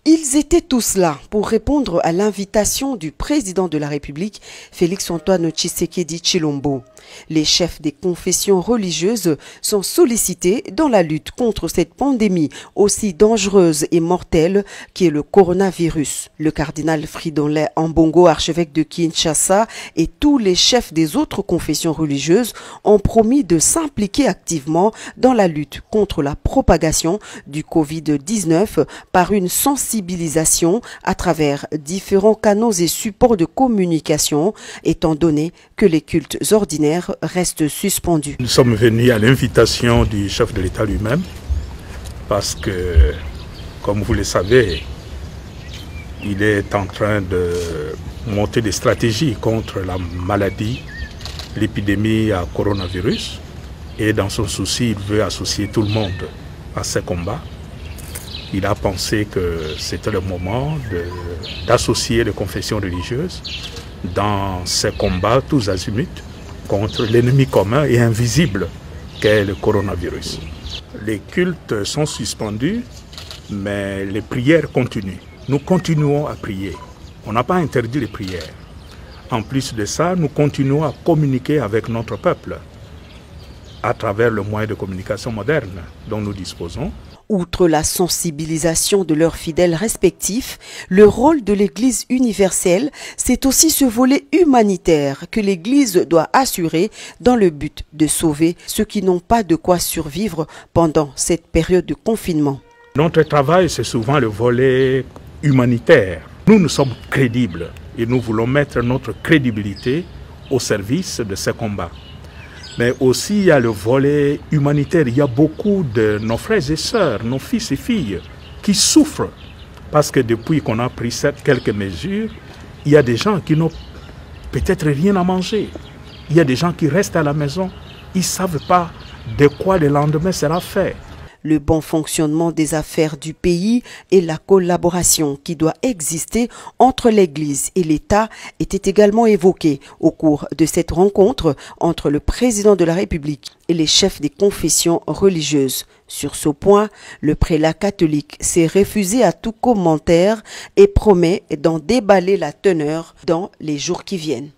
Ils étaient tous là pour répondre à l'invitation du président de la République, Félix-Antoine Tshisekedi Tshilombo. Les chefs des confessions religieuses sont sollicités dans la lutte contre cette pandémie aussi dangereuse et mortelle qui est le coronavirus. Le cardinal Fridolin Ambongo, archevêque de Kinshasa, et tous les chefs des autres confessions religieuses ont promis de s'impliquer activement dans la lutte contre la propagation du Covid-19 par une sensibilisation à travers différents canaux et supports de communication, étant donné que les cultes ordinaires restent suspendus. Nous sommes venus à l'invitation du chef de l'État lui-même parce que, comme vous le savez, il est en train de monter des stratégies contre la maladie, l'épidémie à coronavirus. Et dans son souci, il veut associer tout le monde à ces combats. Il a pensé que c'était le moment d'associer les confessions religieuses dans ces combats tous azimuts contre l'ennemi commun et invisible qu'est le coronavirus. Les cultes sont suspendus, mais les prières continuent. Nous continuons à prier. On n'a pas interdit les prières. En plus de ça, nous continuons à communiquer avec notre peuple à travers le moyen de communication moderne dont nous disposons. Outre la sensibilisation de leurs fidèles respectifs, le rôle de l'Église universelle, c'est aussi ce volet humanitaire que l'Église doit assurer dans le but de sauver ceux qui n'ont pas de quoi survivre pendant cette période de confinement. Notre travail, c'est souvent le volet humanitaire. Nous sommes crédibles et nous voulons mettre notre crédibilité au service de ces combats. Mais aussi, il y a le volet humanitaire. Il y a beaucoup de nos frères et sœurs, nos fils et filles, qui souffrent. Parce que depuis qu'on a pris quelques mesures, il y a des gens qui n'ont peut-être rien à manger. Il y a des gens qui restent à la maison. Ils ne savent pas de quoi le lendemain sera fait. Le bon fonctionnement des affaires du pays et la collaboration qui doit exister entre l'Église et l'État était également évoquée au cours de cette rencontre entre le président de la République et les chefs des confessions religieuses. Sur ce point, le prélat catholique s'est refusé à tout commentaire et promet d'en déballer la teneur dans les jours qui viennent.